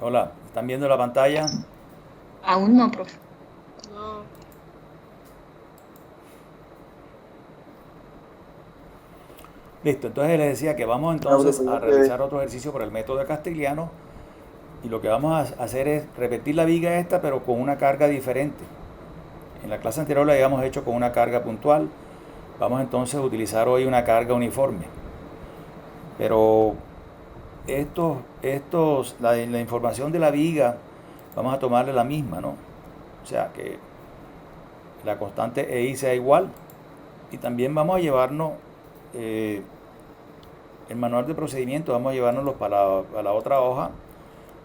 Hola, ¿están viendo la pantalla? Aún no, profe. No, Listo, entonces les decía que vamos Ah, entonces profe, a ya quedé. realizar otro ejercicio por el método de Castigliano y lo que vamos a hacer es repetir la viga esta pero con una carga diferente. En la clase anterior la habíamos hecho con una carga puntual, vamos entonces a utilizar hoy una carga uniforme. Pero la información de la viga vamos a tomarle la misma, ¿no? O sea que la constante EI sea igual y también vamos a llevarnos eh, el manual de procedimiento, vamos a llevárnoslo para la otra hoja,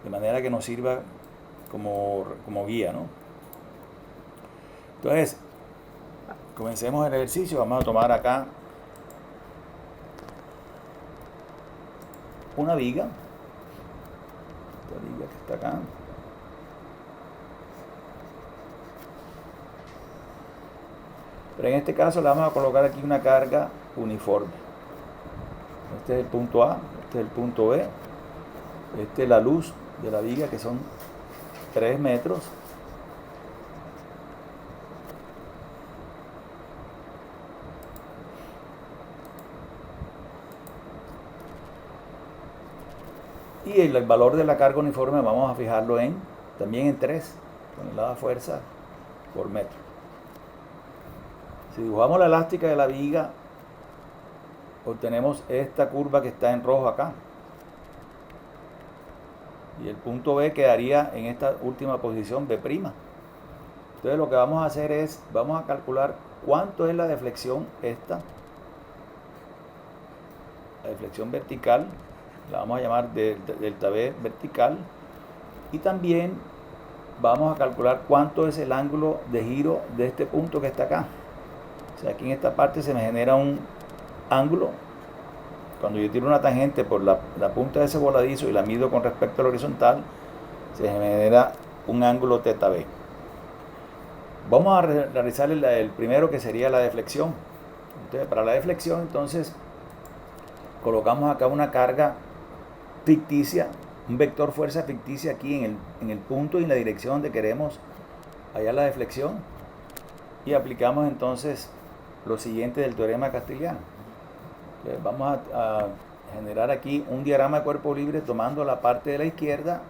de manera que nos sirva como guía, ¿no? Entonces, comencemos el ejercicio, vamos a tomar acá una viga, esta viga que está acá, pero en este caso le vamos a colocar aquí una carga uniforme. Este es el punto A, este es el punto B, este es la luz de la viga que son 3 metros. Y el valor de la carga uniforme vamos a fijarlo también en 3 toneladas fuerza por metro. Si dibujamos la elástica de la viga, obtenemos esta curva que está en rojo acá. Y el punto B quedaría en esta última posición, B'. Entonces lo que vamos a hacer es, vamos a calcular cuánto es la deflexión esta. La deflexión vertical, la vamos a llamar delta B vertical. Y también vamos a calcular cuánto es el ángulo de giro de este punto que está acá. O sea, aquí en esta parte se me genera un ángulo. Cuando yo tiro una tangente por la punta de ese voladizo y la mido con respecto a la horizontal, se genera un ángulo teta B. Vamos a realizar el primero, que sería la deflexión. Entonces, para la deflexión, entonces, colocamos acá una carga ficticia, un vector fuerza ficticia aquí en el punto y en la dirección donde queremos hallar la deflexión, y aplicamos entonces lo siguiente del teorema castigliano. Entonces, vamos a generar aquí un diagrama de cuerpo libre tomando la parte de la izquierda,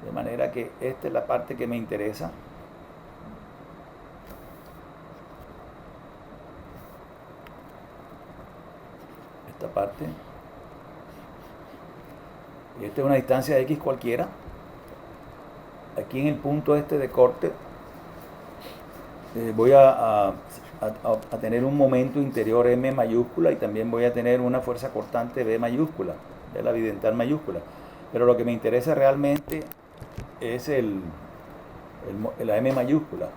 de manera que esta es la parte que me interesa. Esta parte. Y esta es una distancia de X cualquiera. Aquí en el punto este de corte voy a tener un momento interior M mayúscula y también voy a tener una fuerza cortante B mayúscula, de la bidental mayúscula. Pero lo que me interesa realmente es la M mayúscula.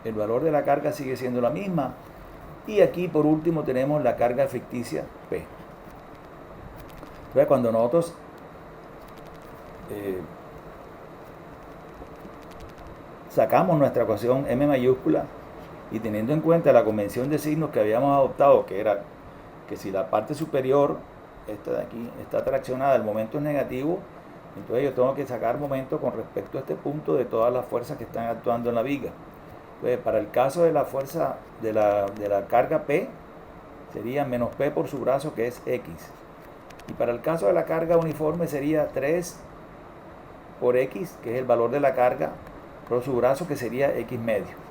El valor de la carga sigue siendo la misma. Y aquí por último tenemos la carga ficticia P. Entonces, cuando nosotros sacamos nuestra ecuación M mayúscula y teniendo en cuenta la convención de signos que habíamos adoptado, que era que si la parte superior, esta de aquí, está traccionada, el momento es negativo, entonces yo tengo que sacar momento con respecto a este punto de todas las fuerzas que están actuando en la viga. Entonces, para el caso de la fuerza de la carga P, sería menos P por su brazo, que es X. Y para el caso de la carga uniforme sería 3 por X, que es el valor de la carga, por su brazo, que sería X medio.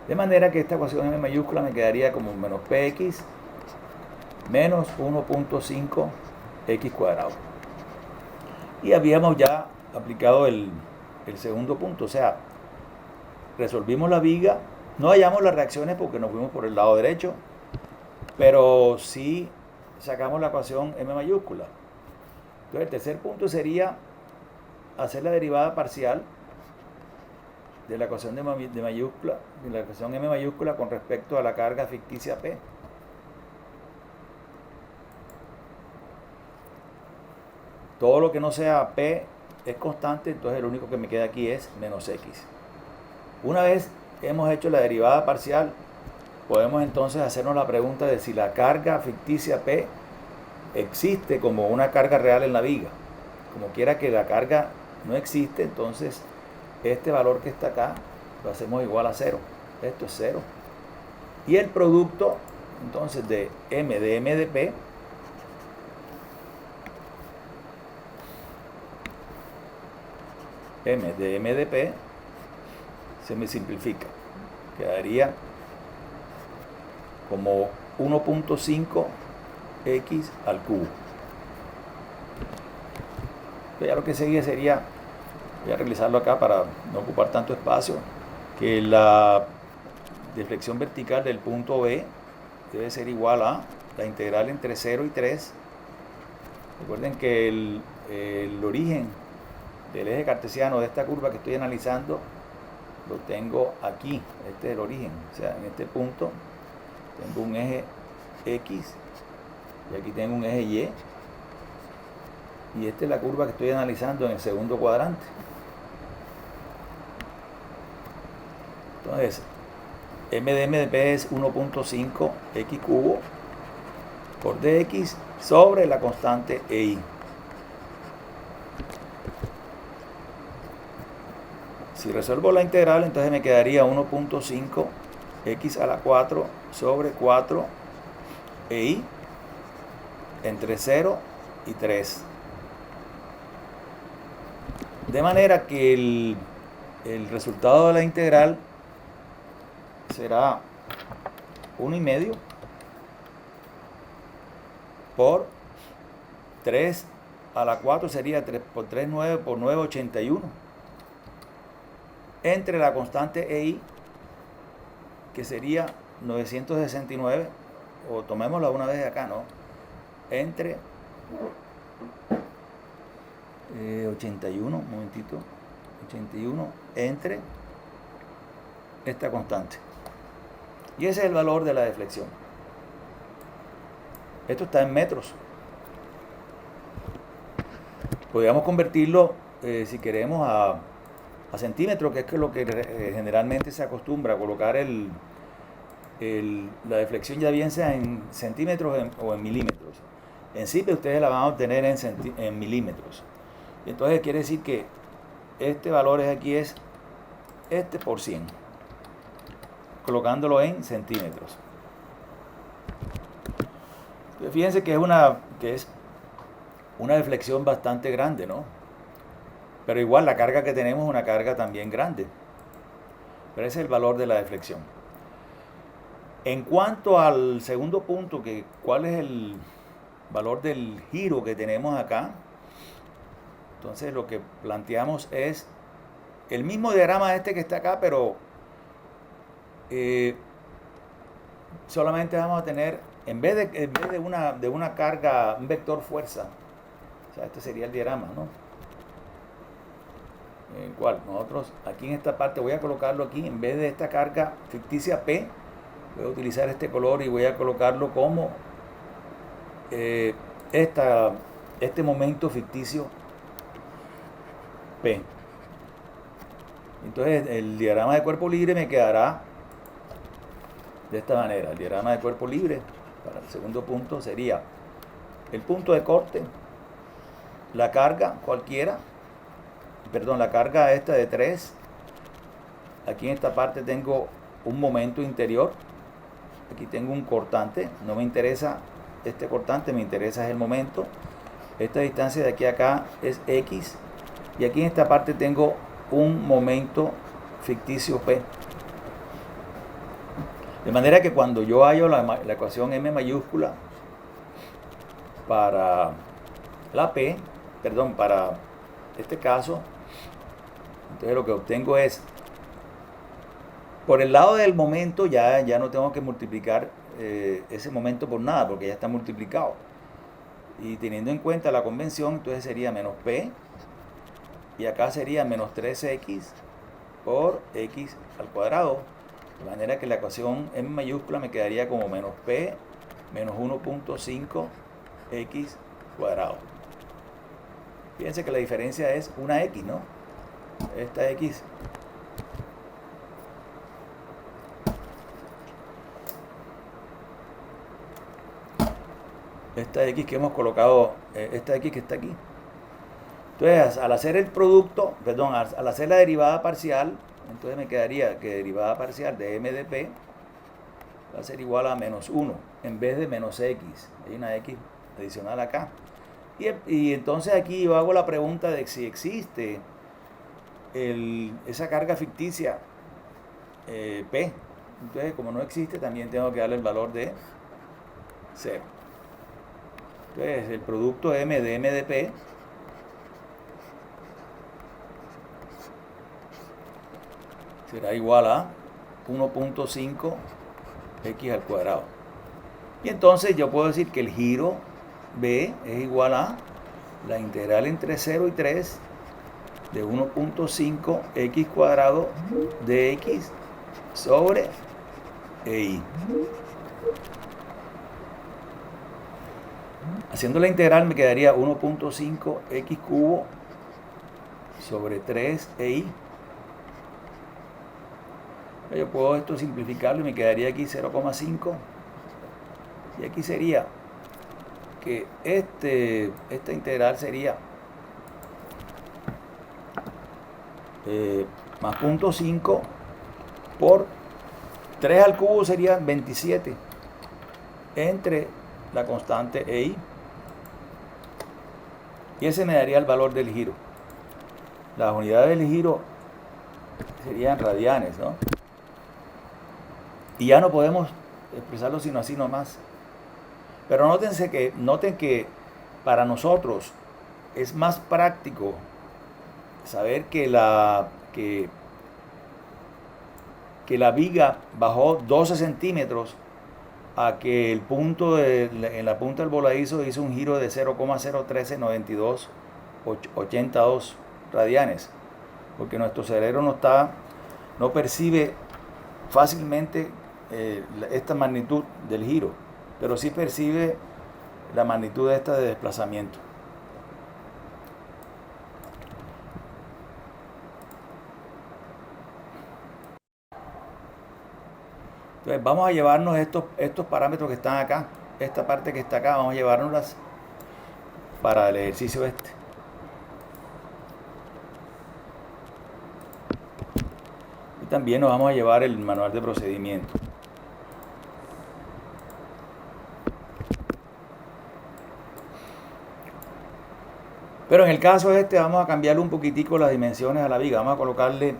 De manera que esta ecuación M mayúscula me quedaría como menos PX menos 1.5 X cuadrado. Y habíamos ya aplicado el segundo punto, o sea, resolvimos la viga, no hallamos las reacciones porque nos fuimos por el lado derecho, pero sí sacamos la ecuación M mayúscula. Entonces el tercer punto sería hacer la derivada parcial de la ecuación de mayúscula, de la ecuación M mayúscula con respecto a la carga ficticia P. Todo lo que no sea P es constante, entonces lo único que me queda aquí es menos X. Una vez hemos hecho la derivada parcial, podemos entonces hacernos la pregunta de si la carga ficticia P existe como una carga real en la viga. Como quiera que la carga no existe, entonces este valor que está acá lo hacemos igual a 0. Esto es 0. Y el producto, entonces, de M de M de P M de M de P se me simplifica. Quedaría como 1.5 X al cubo. Ya lo que seguía sería, voy a realizarlo acá para no ocupar tanto espacio, que la deflexión vertical del punto B debe ser igual a la integral entre 0 y 3. Recuerden que el origen del eje cartesiano de esta curva que estoy analizando lo tengo aquí. Este es el origen, o sea, en este punto tengo un eje X y aquí tengo un eje Y, y esta es la curva que estoy analizando en el segundo cuadrante. Entonces, M de P es 1.5 X cubo por dx sobre la constante EI. Si resuelvo la integral, entonces me quedaría 1.5 X a la 4 sobre 4 EI entre 0 y 3. De manera que el resultado de la integral será 1,5 por 3 a la 4 sería 3 por 3, 9 por 9, 81. Entre la constante EI, que sería 969, o tomémosla una vez acá, ¿no? Entre 81, un momentito, 81 entre esta constante. Y ese es el valor de la deflexión. Esto está en metros. Podríamos convertirlo, si queremos, a centímetros, que es lo que generalmente se acostumbra a colocar la deflexión, ya bien sea en centímetros o en milímetros. En sí, ustedes la van a obtener en milímetros. Entonces quiere decir que este valor aquí es este por 100, colocándolo en centímetros. Entonces, fíjense que es una deflexión bastante grande, ¿no? Pero igual la carga que tenemos es una carga también grande. Pero ese es el valor de la deflexión. En cuanto al segundo punto, que cuál es el valor del giro que tenemos acá, entonces lo que planteamos es el mismo diagrama este que está acá, pero solamente vamos a tener, en vez de una carga, un vector fuerza, o sea, este sería el diagrama, ¿no? En el cual nosotros aquí en esta parte voy a colocarlo aquí, en vez de esta carga ficticia P, voy a utilizar este color y voy a colocarlo como este momento ficticio P. Entonces el diagrama de cuerpo libre me quedará de esta manera. El diagrama de cuerpo libre para el segundo punto sería el punto de corte, la carga cualquiera, la carga esta de 3. Aquí en esta parte tengo un momento interior, aquí tengo un cortante, no me interesa este cortante, me interesa es el momento. Esta distancia de aquí a acá es X, y aquí en esta parte tengo un momento ficticio P. De manera que cuando yo hallo la ecuación M mayúscula para la P, para este caso, entonces lo que obtengo es, por el lado del momento ya no tengo que multiplicar ese momento por nada, porque ya está multiplicado. Y teniendo en cuenta la convención, entonces sería menos P, y acá sería menos 3X por X al cuadrado. De manera que la ecuación M mayúscula me quedaría como menos P menos 1.5 X cuadrado. Fíjense que la diferencia es una X, ¿no? Esta X que hemos colocado, esta X que está aquí. Entonces, al hacer el producto, perdón, al hacer la derivada parcial, entonces me quedaría que derivada parcial de m de p va a ser igual a menos 1 en vez de menos x. Hay una x adicional acá. Y entonces aquí yo hago la pregunta de si existe esa carga ficticia P. Entonces, como no existe, también tengo que darle el valor de 0. Entonces, el producto M de P será igual a 1.5 x al cuadrado. Y entonces yo puedo decir que el giro B es igual a la integral entre 0 y 3 de 1.5 x cuadrado de x sobre EI. Haciendo la integral me quedaría 1.5 x cubo sobre 3 EI. Yo puedo esto simplificarlo y me quedaría aquí 0,5. Y aquí sería que esta integral sería más 0.5 por 3 al cubo sería 27 entre la constante EI. Y ese me daría el valor del giro. Las unidades del giro serían radianes, ¿no? Y ya no podemos expresarlo sino así nomás. Pero noten que para nosotros es más práctico saber que la viga bajó 12 centímetros a que el punto en la punta del voladizo hizo un giro de 0,0139282 radianes, porque nuestro cerebro no percibe fácilmente esta magnitud del giro, pero sí percibe la magnitud esta de desplazamiento. Entonces vamos a llevarnos estos parámetros que están acá, esta parte que está acá, vamos a llevárnoslas para el ejercicio este. Y también nos vamos a llevar el manual de procedimiento. Pero en el caso este vamos a cambiarle un poquitico las dimensiones a la viga. Vamos a colocarle,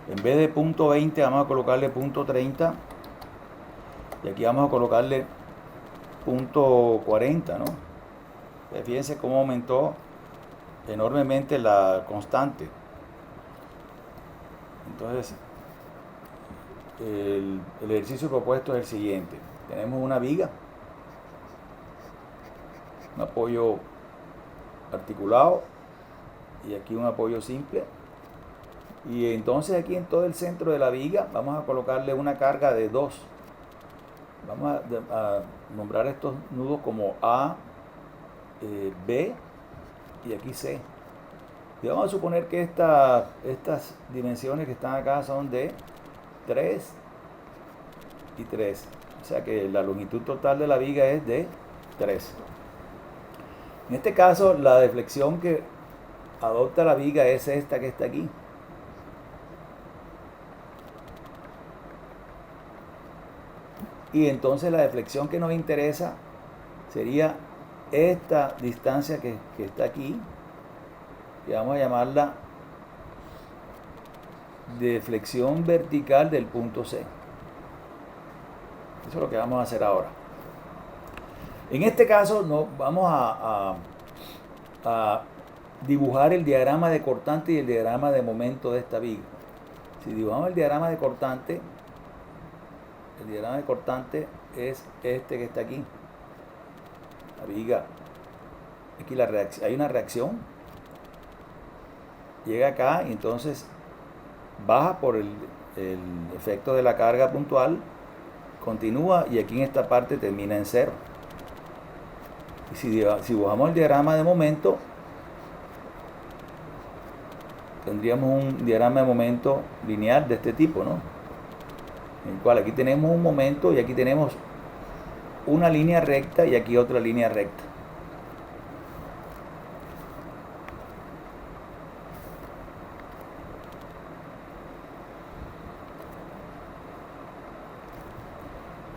en vez de punto 20, vamos a colocarle punto 30. Y aquí vamos a colocarle punto 40, ¿no? Fíjense cómo aumentó enormemente la constante. Entonces, el ejercicio propuesto es el siguiente. Tenemos una viga, un apoyo articulado y aquí un apoyo simple, y entonces aquí en todo el centro de la viga vamos a colocarle una carga de 2. Vamos a nombrar estos nudos como A, B y aquí C, y vamos a suponer que estas dimensiones que están acá son de 3 y 3, o sea que la longitud total de la viga es de 3. En este caso, la deflexión que adopta la viga es esta que está aquí. Y entonces la deflexión que nos interesa sería esta distancia que está aquí, que vamos a llamarla deflexión vertical del punto C. Eso es lo que vamos a hacer ahora. En este caso vamos a dibujar el diagrama de cortante y el diagrama de momento de esta viga. Si dibujamos el diagrama de cortante es este que está aquí. La viga, aquí hay una reacción, llega acá y entonces baja por el efecto de la carga puntual, continúa y aquí en esta parte termina en 0. Y si dibujamos el diagrama de momento, tendríamos un diagrama de momento lineal de este tipo, ¿no? En el cual aquí tenemos un momento y aquí tenemos una línea recta y aquí otra línea recta.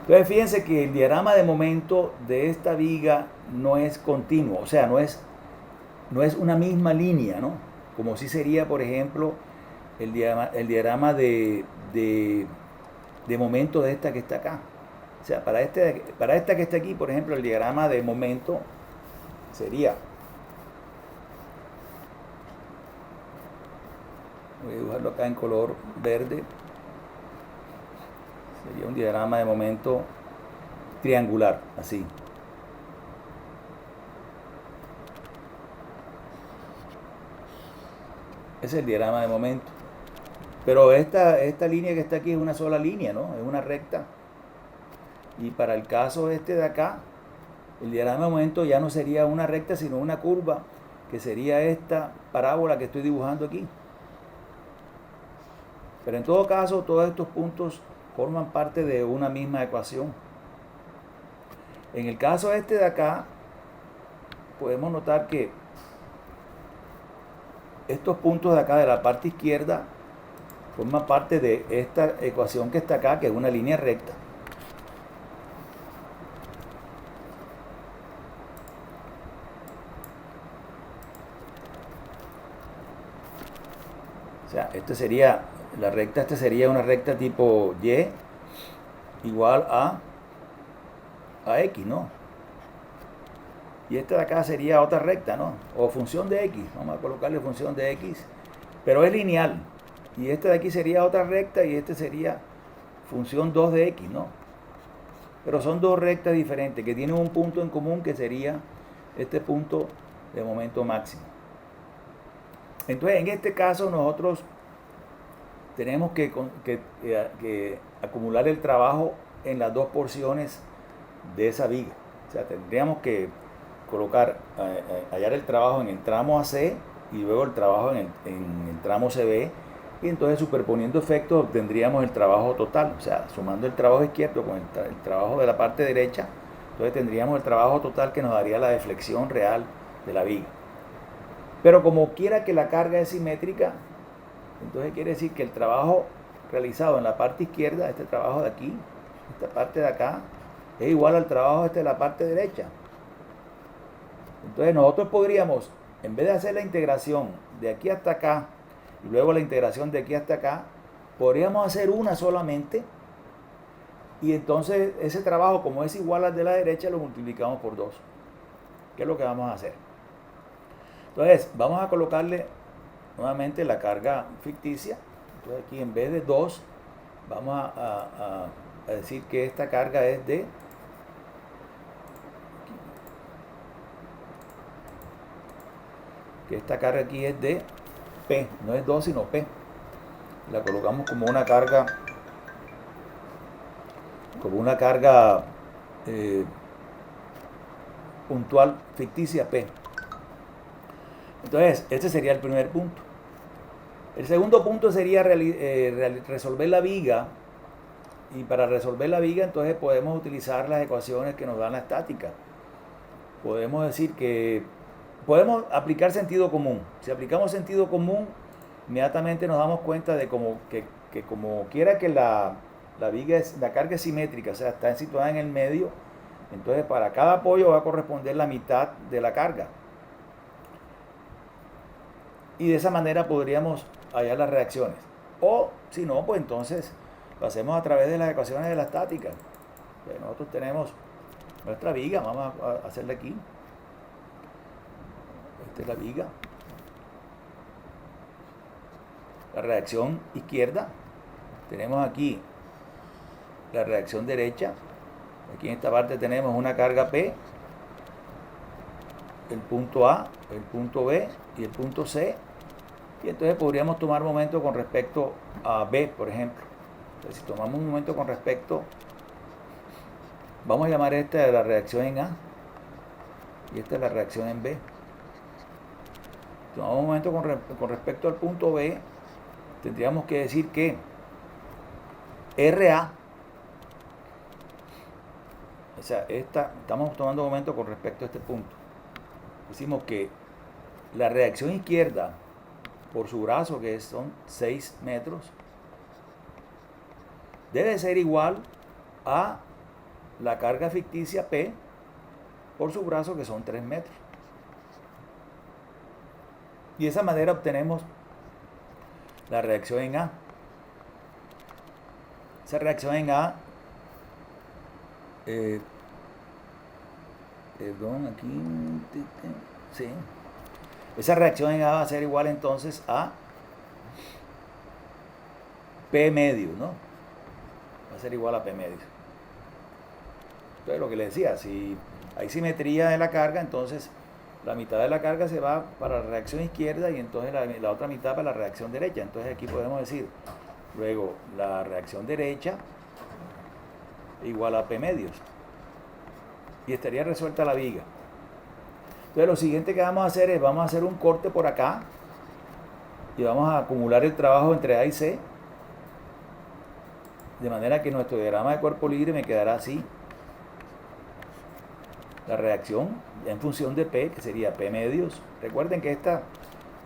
Entonces fíjense que el diagrama de momento de esta viga no es continuo, o sea, no es una misma línea, ¿no? Como si sería, por ejemplo, el diagrama de momento de esta que está acá. O sea, para esta que está aquí, por ejemplo, el diagrama de momento sería, voy a dibujarlo acá en color verde, sería un diagrama de momento triangular, así. Ese es el diagrama de momento. Pero esta línea que está aquí es una sola línea, ¿no? Es una recta. Y para el caso este de acá, el diagrama de momento ya no sería una recta, sino una curva, que sería esta parábola que estoy dibujando aquí. Pero en todo caso, todos estos puntos forman parte de una misma ecuación. En el caso este de acá, podemos notar que estos puntos de acá de la parte izquierda forman parte de esta ecuación que está acá, que es una línea recta. O sea, esta sería una recta tipo Y igual a X, ¿no? Y esta de acá sería otra recta, ¿no? O función de X, vamos a colocarle función de X, pero es lineal. Y esta de aquí sería otra recta y este sería función 2 de X, ¿no? Pero son dos rectas diferentes que tienen un punto en común que sería este punto de momento máximo. Entonces, en este caso nosotros tenemos que acumular el trabajo en las dos porciones de esa viga. O sea, tendríamos que hallar el trabajo en el tramo AC y luego el trabajo en el tramo CB, y entonces superponiendo efectos obtendríamos el trabajo total. O sea, sumando el trabajo izquierdo con el trabajo de la parte derecha, entonces tendríamos el trabajo total que nos daría la deflexión real de la viga. Pero como quiera que la carga es simétrica, entonces quiere decir que el trabajo realizado en la parte izquierda, este trabajo de aquí, esta parte de acá, es igual al trabajo de la parte derecha. Entonces nosotros podríamos, en vez de hacer la integración de aquí hasta acá y luego la integración de aquí hasta acá, podríamos hacer una solamente, y entonces ese trabajo, como es igual al de la derecha, lo multiplicamos por 2. ¿Qué es lo que vamos a hacer? Entonces vamos a colocarle nuevamente la carga ficticia. Entonces aquí en vez de 2 vamos a decir que esta carga es de esta carga aquí es de P, no es 2 sino P. La colocamos como una carga puntual ficticia P. Entonces este sería el primer punto. El segundo punto sería resolver la viga, y para resolver la viga entonces podemos utilizar las ecuaciones que nos dan la estática. Podemos decir que podemos aplicar sentido común. Si aplicamos sentido común, inmediatamente nos damos cuenta de que como quiera que la carga es simétrica, o sea, está situada en el medio, entonces para cada apoyo va a corresponder la mitad de la carga. Y de esa manera podríamos hallar las reacciones. O si no, pues entonces lo hacemos a través de las ecuaciones de la estática. Entonces, nosotros tenemos nuestra viga, vamos a hacerla aquí. Esta es la viga. La reacción izquierda. Tenemos aquí la reacción derecha. Aquí en esta parte tenemos una carga P, el punto A, el punto B y el punto C. Y entonces podríamos tomar momento con respecto a B, por ejemplo. Entonces, si tomamos un momento con respecto, vamos a llamar esta la reacción en A y esta es la reacción en B. Tomamos un momento con respecto al punto B, tendríamos que decir que RA, o sea, estamos tomando un momento con respecto a este punto. Decimos que la reacción izquierda por su brazo, que son 6 metros, debe ser igual a la carga ficticia P por su brazo, que son 3 metros. Y de esa manera obtenemos la reacción en A. Esa reacción en A, sí. Esa reacción en A va a ser igual entonces a P medio, ¿no? Va a ser igual a P medio. Entonces, lo que le decía, si hay simetría de la carga, entonces la mitad de la carga se va para la reacción izquierda y entonces la otra mitad para la reacción derecha. Entonces aquí podemos decir, luego la reacción derecha igual a P medios. Y estaría resuelta la viga. Entonces lo siguiente que vamos a hacer es, vamos a hacer un corte por acá y vamos a acumular el trabajo entre A y C, de manera que nuestro diagrama de cuerpo libre me quedará así. La reacción en función de P, que sería P medios. Recuerden que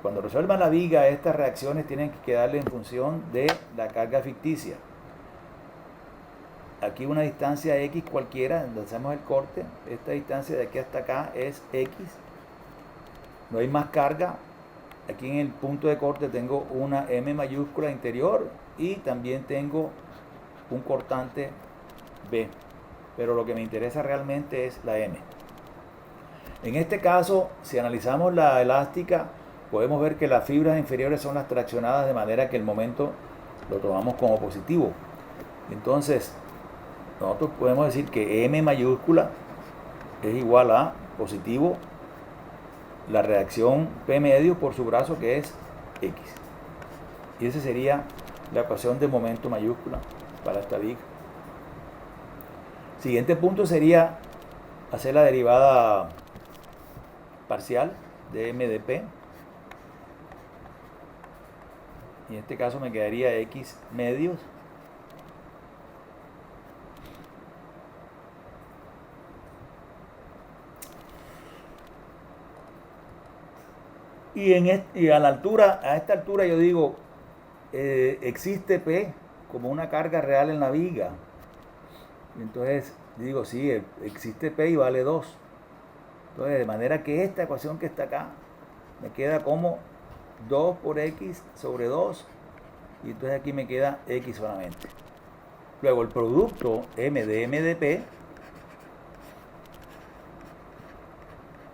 cuando resuelvan la viga, estas reacciones tienen que quedarle en función de la carga ficticia. Aquí una distancia X cualquiera, donde hacemos el corte, esta distancia de aquí hasta acá es X. No hay más carga. Aquí en el punto de corte tengo una M mayúscula interior y también tengo un cortante B. Pero lo que me interesa realmente es la M. En este caso, si analizamos la elástica, podemos ver que las fibras inferiores son las traccionadas, de manera que el momento lo tomamos como positivo. Entonces, nosotros podemos decir que M mayúscula es igual a positivo la reacción P medio por su brazo, que es X. Y esa sería la ecuación de momento mayúscula para esta viga. Siguiente punto sería hacer la derivada parcial de M de P. Y en este caso me quedaría X medios y a esta altura yo digo, existe P como una carga real en la viga. Y entonces digo, sí, existe P y vale 2. Entonces, de manera que esta ecuación que está acá me queda como 2 por X sobre 2. Y entonces aquí me queda X solamente. Luego el producto M de P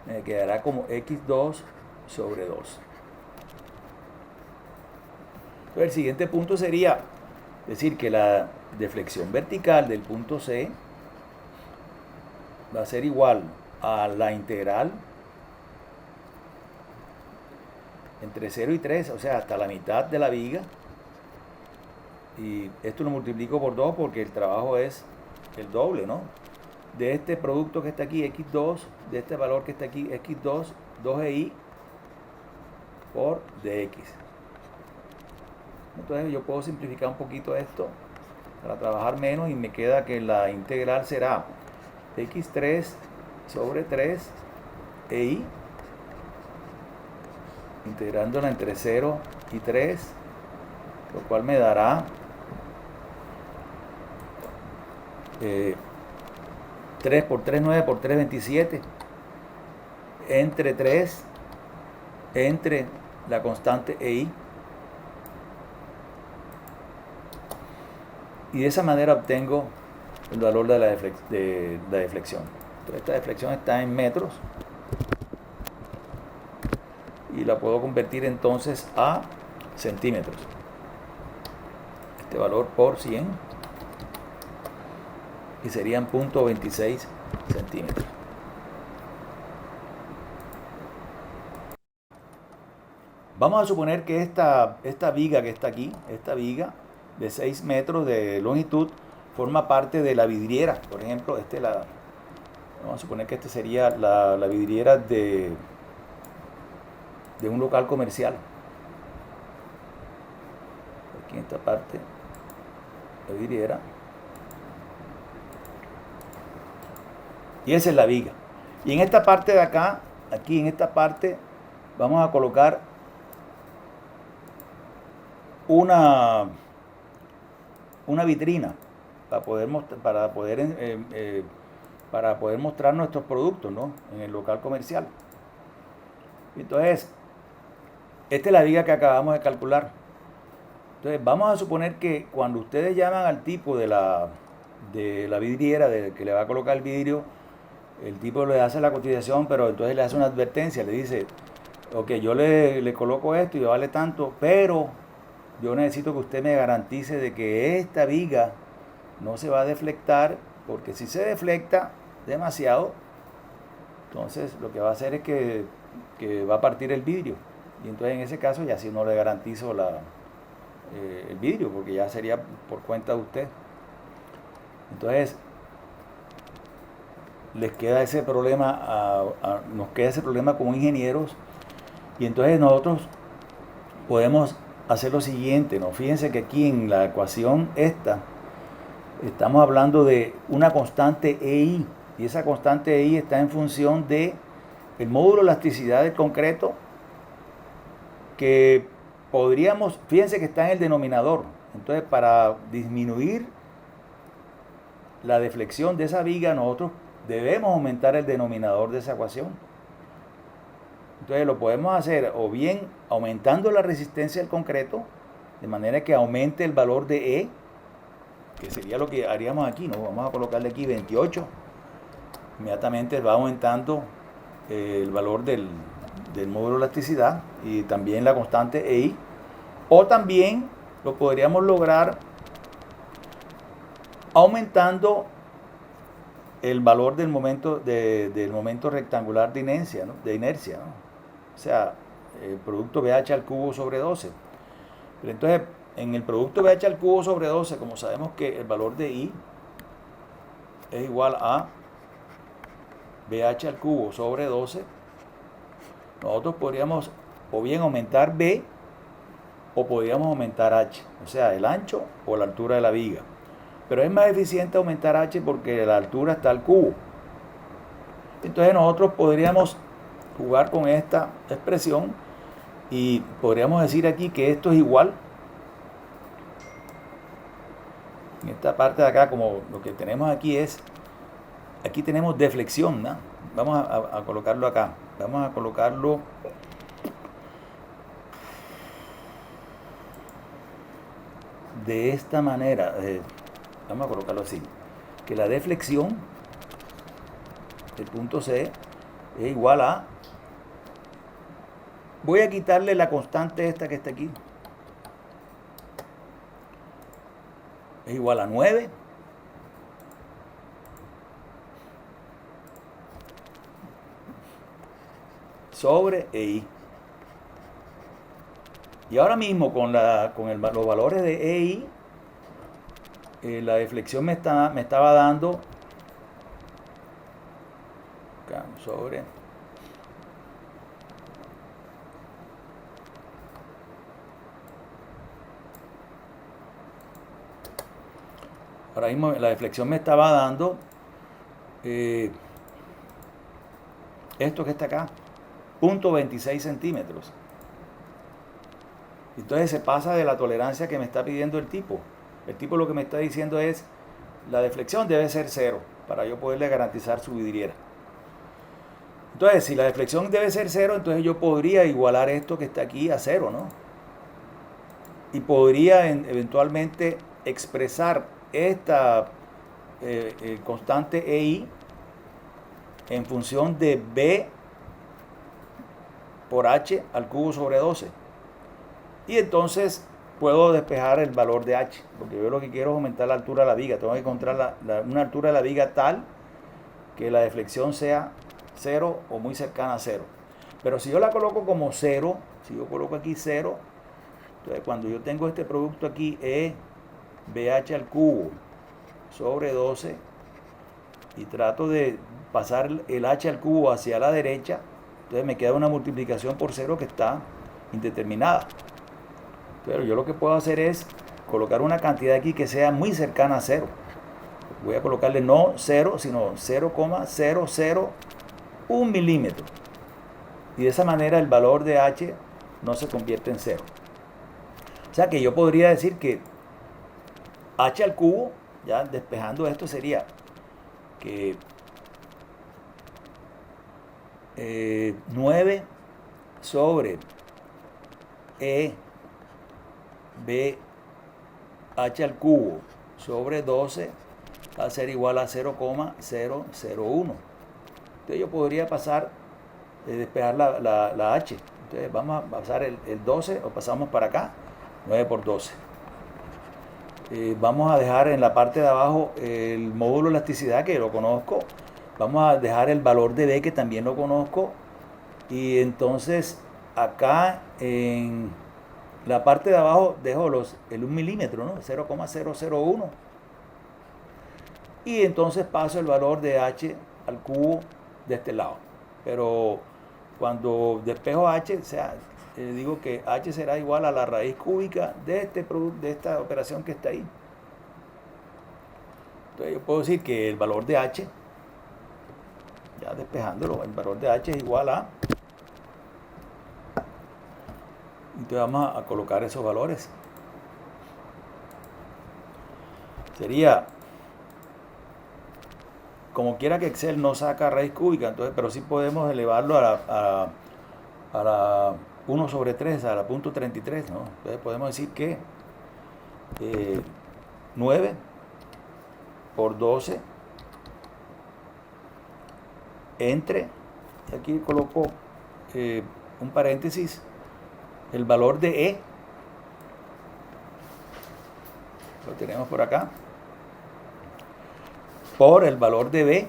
me quedará como X2 sobre 2. Entonces el siguiente punto sería decir que la deflexión vertical del punto C va a ser igual a la integral entre 0 y 3, o sea, hasta la mitad de la viga. Y esto lo multiplico por 2 porque el trabajo es el doble, ¿no? De este producto que está aquí, X2, de este valor que está aquí, X2, 2EI por dx. Entonces yo puedo simplificar un poquito esto para trabajar menos y me queda que la integral será X3 sobre 3 EI, integrándola entre 0 y 3, lo cual me dará 3 por 3, 9 por 3, 27, entre 3, entre la constante EI. Y de esa manera obtengo el valor de la deflexión. Entonces, esta deflexión está en metros y la puedo convertir entonces a centímetros. Este valor por 100 y serían 0.26 centímetros. Vamos a suponer que esta viga que está aquí, esta viga de 6 metros de longitud, forma parte de la vidriera. Por ejemplo, vamos a suponer que este sería la vidriera de un local comercial. Aquí en esta parte, la vidriera. Y esa es la viga. Y en esta parte de acá, aquí en esta parte, vamos a colocar una vitrina. para poder mostrar nuestros productos, ¿no? En el local comercial. Entonces, esta es la viga que acabamos de calcular. Entonces, vamos a suponer que cuando ustedes llaman al tipo de la vidriera que le va a colocar el vidrio, el tipo le hace la cotización, pero entonces le hace una advertencia, le dice, ok, yo le coloco esto y vale tanto, pero yo necesito que usted me garantice de que esta viga no se va a deflectar, porque si se deflecta demasiado, entonces lo que va a hacer es que va a partir el vidrio. Y entonces en ese caso ya sí no le garantizo el vidrio, porque ya sería por cuenta de usted. Entonces les queda ese problema, nos queda ese problema como ingenieros, y entonces nosotros podemos hacer lo siguiente, ¿no? Fíjense que aquí en la ecuación esta estamos hablando de una constante EI, y esa constante EI está en función de el módulo de elasticidad del concreto, que podríamos, fíjense que está en el denominador. Entonces, para disminuir la deflexión de esa viga, nosotros debemos aumentar el denominador de esa ecuación. Entonces lo podemos hacer o bien aumentando la resistencia del concreto, de manera que aumente el valor de E, que sería lo que haríamos aquí, ¿no? Vamos a colocarle aquí 28. Inmediatamente va aumentando el valor del módulo de elasticidad y también la constante EI. O también lo podríamos lograr aumentando el valor del momento rectangular de inercia, ¿no? O sea, el producto BH al cubo sobre 12. Pero entonces, en el producto BH al cubo sobre 12, como sabemos que el valor de I es igual a BH al cubo sobre 12, nosotros podríamos o bien aumentar B o podríamos aumentar H, o sea, el ancho o la altura de la viga. Pero es más eficiente aumentar H porque la altura está al cubo. Entonces nosotros podríamos jugar con esta expresión y podríamos decir aquí que esto es igual. En esta parte de acá, como lo que tenemos aquí aquí tenemos deflexión, ¿no? Vamos a colocarlo acá. Vamos a colocarlo de esta manera. Vamos a colocarlo así. Que la deflexión, el punto C, es igual a... Voy a quitarle la constante esta que está aquí. Es igual a 9 sobre EI. Y ahora mismo con los valores de EI, la deflexión me estaba dando sobre ahora mismo la deflexión me estaba dando esto que está acá, 0.26 centímetros. Entonces se pasa de la tolerancia que me está pidiendo el tipo. El tipo lo que me está diciendo es la deflexión debe ser 0 para yo poderle garantizar su vidriera. Entonces, si la deflexión debe ser 0, entonces yo podría igualar esto que está aquí a 0, ¿no? Y podría eventualmente expresar esta constante EI en función de B por H al cubo sobre 12. Y entonces puedo despejar el valor de H, porque yo lo que quiero es aumentar la altura de la viga. Tengo que encontrar una altura de la viga tal que la deflexión sea 0 o muy cercana a 0. Pero si yo la coloco como 0, si yo coloco aquí 0, entonces cuando yo tengo este producto aquí E BH al cubo sobre 12 y trato de pasar el H al cubo hacia la derecha, entonces me queda una multiplicación por 0 que está indeterminada. Pero yo lo que puedo hacer es colocar una cantidad aquí que sea muy cercana a 0. Voy a colocarle no 0, sino 0,001 milímetro. Y de esa manera el valor de H no se convierte en 0. O sea que yo podría decir que H al cubo ya despejando esto sería que 9 sobre E B H al cubo sobre 12 va a ser igual a 0,001. Entonces yo podría pasar, despejar la H. Entonces vamos a pasar el 12, o pasamos para acá, 9 por 12. Vamos a dejar en la parte de abajo el módulo de elasticidad, que lo conozco. Vamos a dejar el valor de B, que también lo conozco. Y entonces acá en la parte de abajo dejo el 1 milímetro, ¿no? 0,001. Y entonces paso el valor de H al cubo de este lado. Pero cuando despejo H, o sea, digo que H será igual a la raíz cúbica de esta operación que está ahí. Entonces yo puedo decir que el valor de H, ya despejándolo, el valor de H es igual a... Entonces vamos a colocar esos valores. Sería, como quiera que Excel no saca raíz cúbica, entonces, pero sí podemos elevarlo a la 1 sobre 3, a la punto 33, ¿no? Entonces podemos decir que 9 por 12 entre, aquí coloco un paréntesis, el valor de E, lo tenemos por acá, por el valor de B,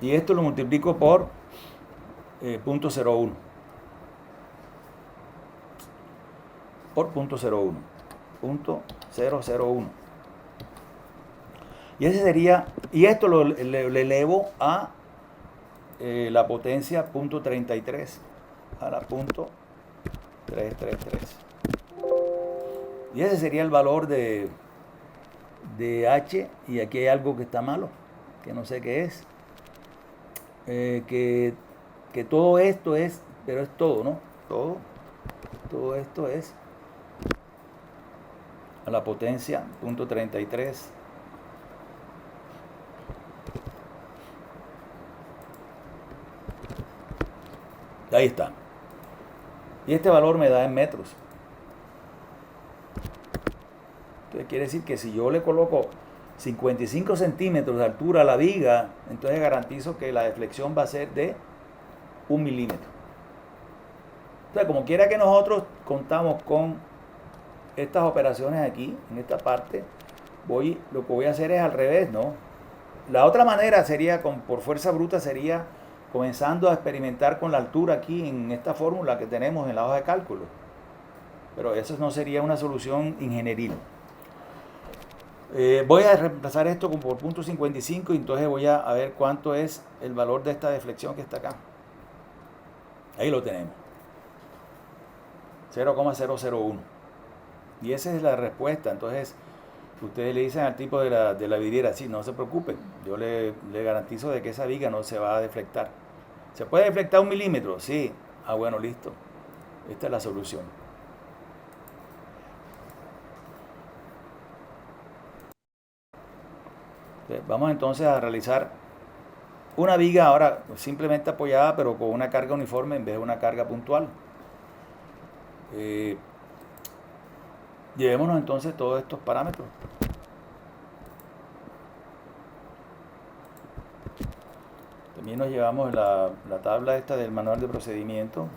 y esto lo multiplico por 0.01, por 0.01, 0.001. Y ese sería, y esto le elevo a la potencia 0.33, a la 0.333. Y ese sería el valor de H, y aquí hay algo que está malo, que no sé qué es. Que todo esto es, pero es todo, ¿no? Todo esto es a la potencia 0.33. Ahí está. Y este valor me da en metros. Entonces quiere decir que si yo le coloco 55 centímetros de altura a la viga, entonces garantizo que la deflexión va a ser de 1 milímetro. Entonces, como quiera que nosotros contamos con estas operaciones aquí, en esta parte, lo que voy a hacer es al revés, ¿no? La otra manera sería, por fuerza bruta, sería comenzando a experimentar con la altura aquí en esta fórmula que tenemos en la hoja de cálculo. Pero eso no sería una solución ingenieril. Voy a reemplazar esto por punto 55 y entonces voy a ver cuánto es el valor de esta deflexión que está acá. Ahí lo tenemos. 0,001. Y esa es la respuesta. Entonces, ustedes le dicen al tipo de la vidriera, sí, no se preocupen, yo le garantizo de que esa viga no se va a deflectar. ¿Se puede deflectar 1 milímetro? Sí. Ah, bueno, listo. Esta es la solución. Vamos entonces a realizar una viga ahora simplemente apoyada, pero con una carga uniforme en vez de una carga puntual. Llevémonos entonces todos estos parámetros. También nos llevamos la tabla esta del manual de procedimiento.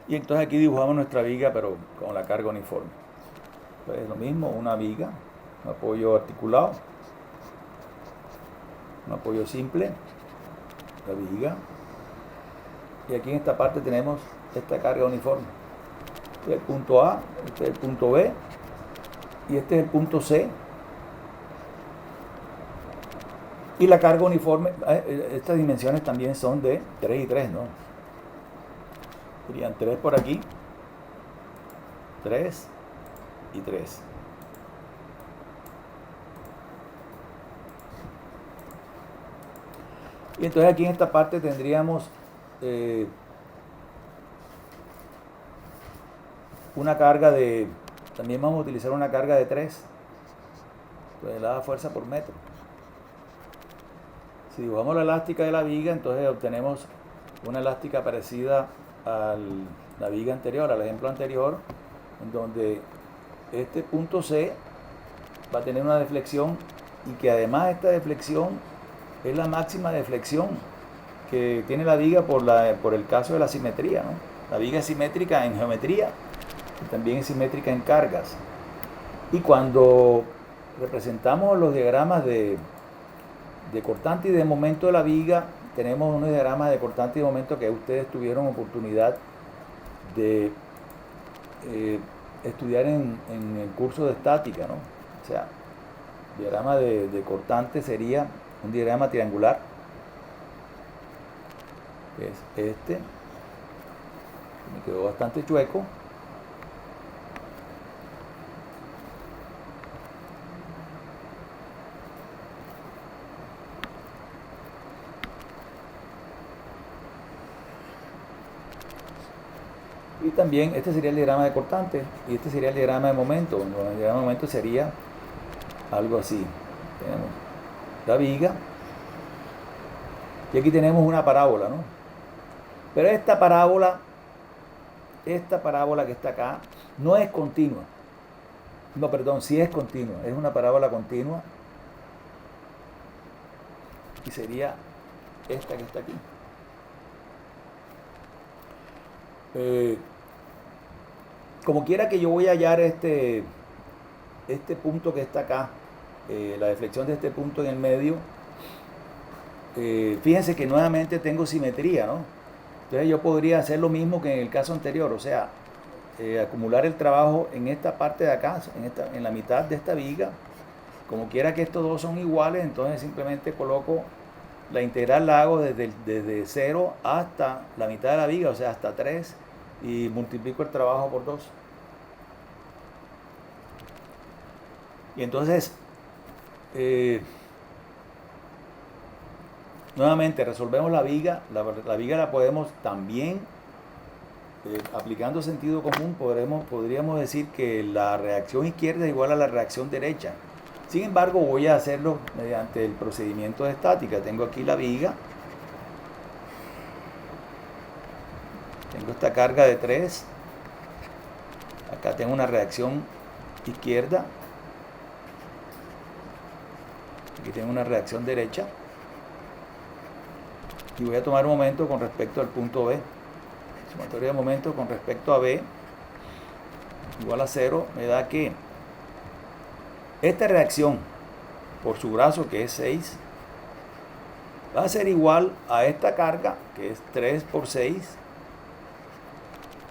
Y entonces aquí dibujamos nuestra viga, pero con la carga uniforme. Entonces lo mismo, una viga, un apoyo articulado, un apoyo simple, la viga. Y aquí en esta parte tenemos esta carga uniforme. Este es el punto A, este es el punto B y este es el punto C. Y la carga uniforme, estas dimensiones también son de 3 y 3, ¿no? Serían 3 por aquí, 3 y 3. Y entonces aquí en esta parte tendríamos una carga de, también vamos a utilizar una carga de 3 toneladas fuerza por metro. Si dibujamos la elástica de la viga, entonces obtenemos una elástica parecida a la viga anterior, al ejemplo anterior, en donde este punto C va a tener una deflexión y que además esta deflexión es la máxima deflexión que tiene la viga por el caso de la simetría, ¿no? La viga es simétrica en geometría y también es simétrica en cargas. Y cuando representamos los diagramas de cortante y de momento de la viga, tenemos unos diagramas de cortante y de momento que ustedes tuvieron oportunidad de estudiar en el curso de estática, ¿no? O sea, el diagrama de cortante sería un diagrama triangular, que es este, me quedó bastante chueco. Y también este sería el diagrama de cortante y este sería el diagrama de momento. El diagrama de momento sería algo así. Tenemos la viga y aquí tenemos una parábola, ¿no? Pero esta parábola que está acá no es continua. No, perdón, sí es continua. Es una parábola continua y sería esta que está aquí. Como quiera que yo voy a hallar este punto que está acá, la deflexión de este punto en el medio, fíjense que nuevamente tengo simetría, ¿no? Entonces yo podría hacer lo mismo que en el caso anterior, o sea, acumular el trabajo en esta parte de acá, en la mitad de esta viga. Como quiera que estos dos son iguales, entonces simplemente coloco la integral, la hago desde 0 hasta la mitad de la viga, o sea, hasta 3, y multiplico el trabajo por 2. Y entonces, nuevamente resolvemos la viga. La viga la podemos también, aplicando sentido común, podríamos decir que la reacción izquierda es igual a la reacción derecha. Sin embargo, voy a hacerlo mediante el procedimiento de estática. Tengo aquí la viga. Tengo esta carga de 3. Acá tengo una reacción izquierda. Aquí tengo una reacción derecha. Y voy a tomar un momento con respecto al punto B. Sumatoria de momento con respecto a B igual a 0 me da que esta reacción por su brazo, que es 6, va a ser igual a esta carga, que es 3 por 6,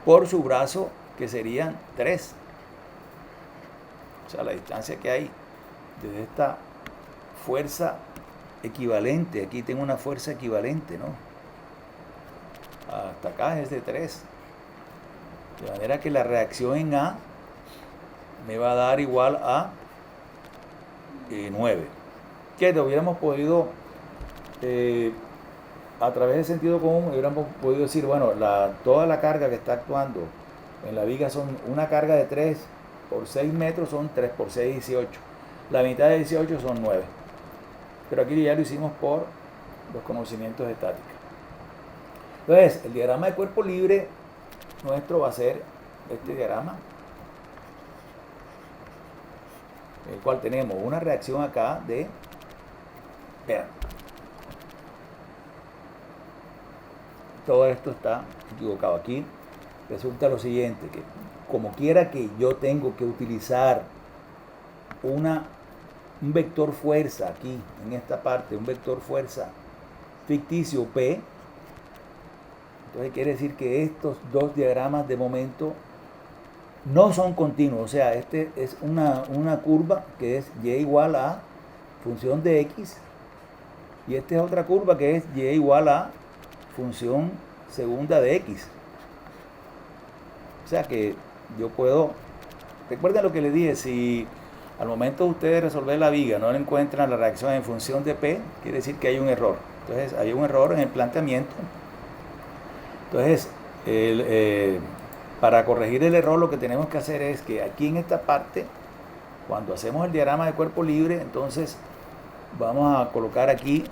por su brazo, que serían 3. O sea, la distancia que hay desde esta fuerza equivalente, aquí tengo una fuerza equivalente, ¿no? Hasta acá es de 3. De manera que la reacción en A me va a dar igual a 9. Que lo hubiéramos podido, a través del sentido común, hubiéramos podido decir, bueno, toda la carga que está actuando en la viga son una carga de 3 por 6 metros, son 3 por 6, 18. La mitad de 18 son 9. Pero aquí ya lo hicimos por los conocimientos de estática. Entonces, el diagrama de cuerpo libre nuestro va a ser este diagrama, el cual tenemos una reacción acá de, vean, todo esto está equivocado. Aquí resulta lo siguiente, que como quiera que yo tengo que utilizar un vector fuerza aquí, en esta parte, un vector fuerza ficticio P, entonces quiere decir que estos dos diagramas de momento no son continuos. O sea, este es una curva que es y igual a función de x, y esta es otra curva que es y igual a función segunda de x. O sea que yo puedo recuerden lo que les dije, si al momento de ustedes resolver la viga no le encuentran la reacción en función de P, quiere decir que hay un error. Entonces hay un error en el planteamiento. Entonces, para corregir el error lo que tenemos que hacer es que aquí en esta parte, cuando hacemos el diagrama de cuerpo libre, entonces vamos a colocar aquí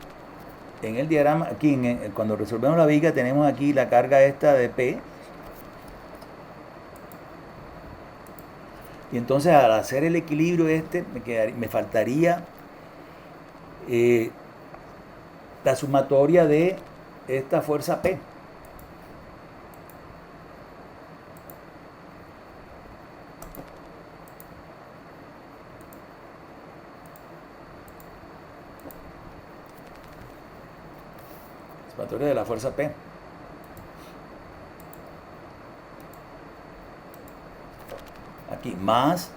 en el diagrama, aquí cuando resolvemos la viga tenemos aquí la carga esta de P. Y entonces al hacer el equilibrio me faltaría la sumatoria de esta fuerza P. Sumatoria de la fuerza P. Aquí, más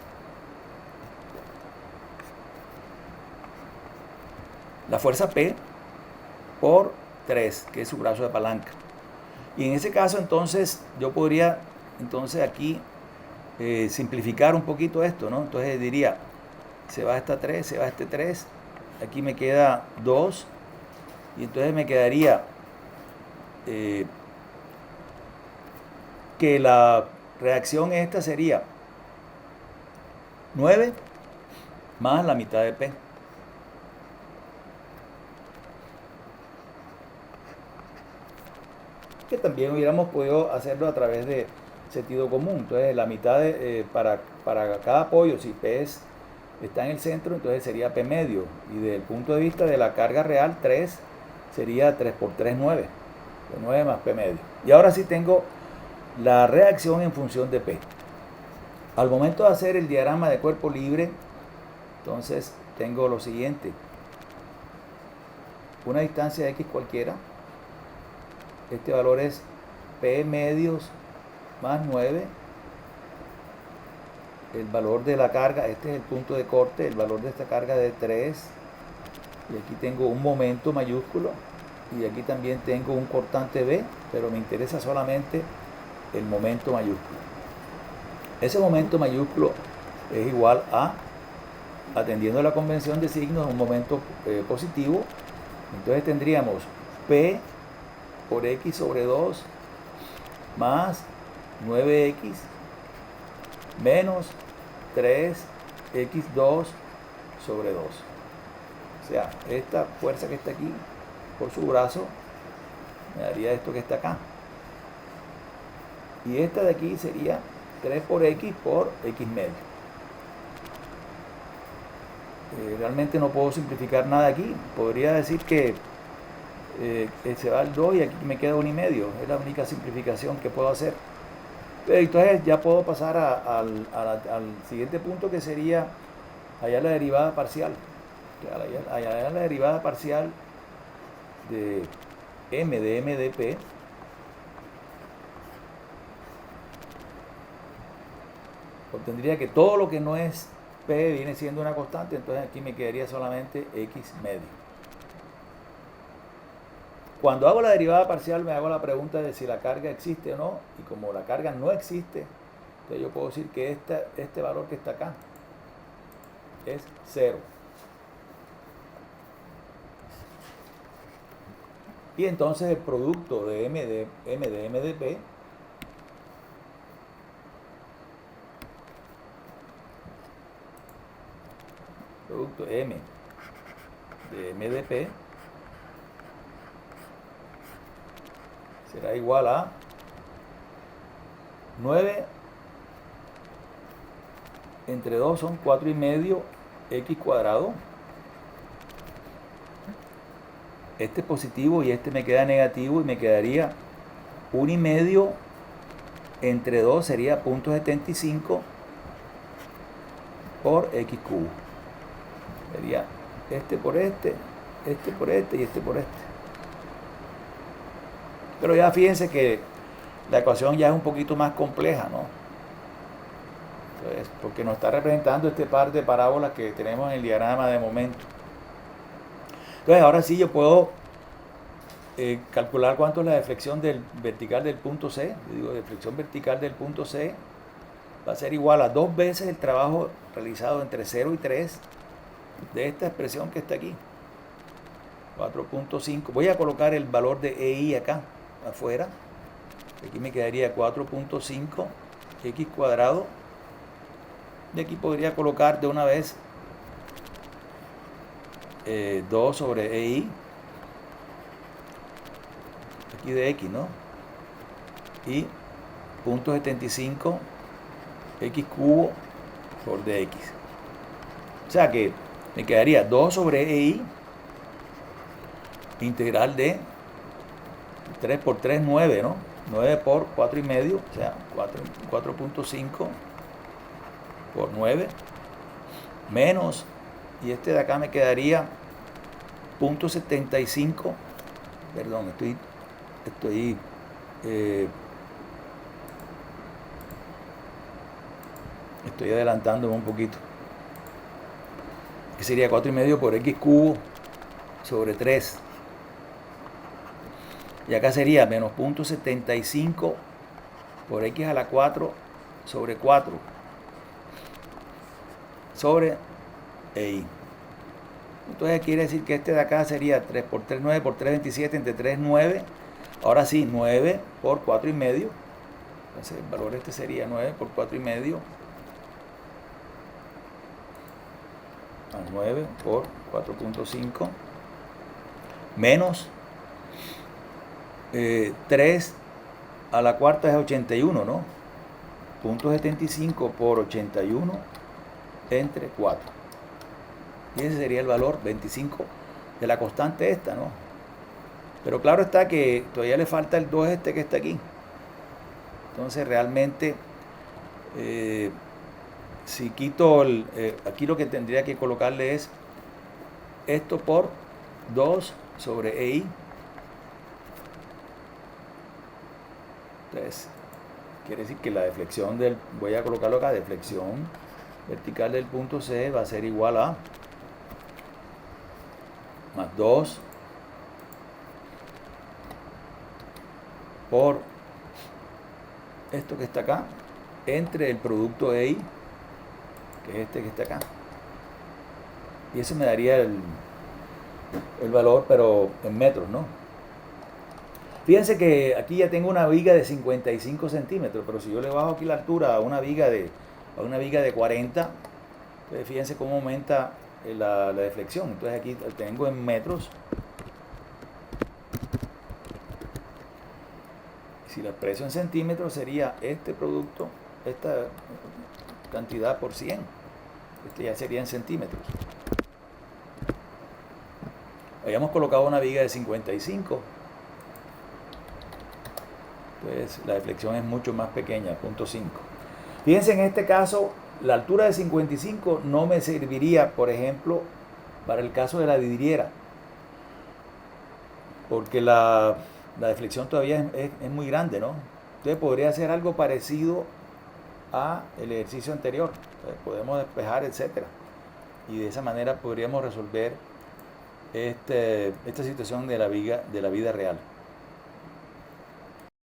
la fuerza P por 3, que es su brazo de palanca. Y en ese caso, entonces, yo podría, entonces aquí, simplificar un poquito esto, ¿no? Entonces diría, se va esta 3, se va este 3, aquí me queda 2, y entonces me quedaría que la reacción esta sería 9 más la mitad de P. Que también hubiéramos podido hacerlo a través de sentido común. Entonces la mitad para cada apoyo, si P está en el centro, entonces sería P medio. Y desde el punto de vista de la carga real, 3 sería 3 por 3, 9. De 9 más P medio. Y ahora sí tengo la reacción en función de P. Al momento de hacer el diagrama de cuerpo libre, entonces tengo lo siguiente. Una distancia de X cualquiera. Este valor es P medios más 9. El valor de la carga, este es el punto de corte, el valor de esta carga de 3. Y aquí tengo un momento mayúsculo. Y aquí también tengo un cortante B, pero me interesa solamente el momento mayúsculo. Ese momento mayúsculo es igual a, atendiendo a la convención de signos, un momento positivo. Entonces tendríamos P por X sobre 2 más 9X menos 3X2 sobre 2. O sea, esta fuerza que está aquí por su brazo me daría esto que está acá. Y esta de aquí sería 3 por X medio. Realmente no puedo simplificar nada aquí. Podría decir que se va el 2 y aquí me queda 1 y medio. Es la única simplificación que puedo hacer. Entonces ya puedo pasar al siguiente punto, que sería hallar la derivada parcial. Hallar la derivada parcial de m de P. Obtendría que todo lo que no es P viene siendo una constante, entonces aquí me quedaría solamente X medio. Cuando hago la derivada parcial me hago la pregunta de si la carga existe o no, y como la carga no existe, entonces yo puedo decir que este valor que está acá es 0. Y entonces el producto de m de P producto m de P será igual a 9 entre 2 son 4 y medio X cuadrado. Este es positivo y este me queda negativo y me quedaría 1 y medio entre 2 sería 0.75 por X cubo. Sería este por este por este y este por este. Pero ya fíjense que la ecuación ya es un poquito más compleja, ¿no? Entonces, porque nos está representando este par de parábolas que tenemos en el diagrama de momento. Entonces ahora sí yo puedo calcular cuánto es la deflexión vertical del punto C. Yo digo deflexión vertical del punto C va a ser igual a 2 veces el trabajo realizado entre 0 y 3 de esta expresión que está aquí. 4.5. Voy a colocar el valor de EI acá, afuera. Aquí me quedaría 4.5 x cuadrado. Y aquí podría colocar de una vez 2 sobre EI. Aquí de X, ¿no? Y 0.75 X cubo por dx. O sea que me quedaría 2 sobre EI integral de 3 por 3, 9, ¿no? 9 por 4 y medio, o sea, 4.5 por 9, menos, y este de acá me quedaría 0.75, perdón, estoy adelantándome un poquito, que sería 4 y medio por x cubo sobre 3. Y acá sería menos 0.75 por x a la 4 sobre 4 sobre EI. Entonces quiere decir que este de acá sería 3 por 3, 9 por 3, 27, entre 3, 9. Ahora sí, 9 por 4 y medio. Entonces el valor este sería 9 por 4 y medio. A 9 por 4.5 menos 3 a la cuarta es 81, ¿no? 0.75 por 81 entre 4. Y ese sería el valor 25 de la constante esta, ¿no? Pero claro está que todavía le falta el 2 este que está aquí. Entonces realmente si quito aquí lo que tendría que colocarle es esto por 2 sobre EI. Entonces quiere decir que la deflexión voy a colocarlo acá, deflexión vertical del punto C va a ser igual a más 2 por esto que está acá entre el producto EI, que es este que está acá, y eso me daría el valor, pero en metros, ¿no? Fíjense que aquí ya tengo una viga de 55 centímetros, pero si yo le bajo aquí la altura a una viga de 40, entonces fíjense cómo aumenta la deflexión. Entonces aquí tengo en metros. Si la expreso en centímetros sería este producto, esta cantidad por 100. Este ya sería en centímetros. Habíamos colocado una viga de 55. Entonces la deflexión es mucho más pequeña, 0.5. Fíjense, en este caso, la altura de 55 no me serviría, por ejemplo, para el caso de la vidriera, porque la deflexión todavía es muy grande, ¿no? Entonces podría hacer algo parecido a el ejercicio anterior. Entonces podemos despejar, etcétera, y de esa manera podríamos resolver esta situación de la vida real.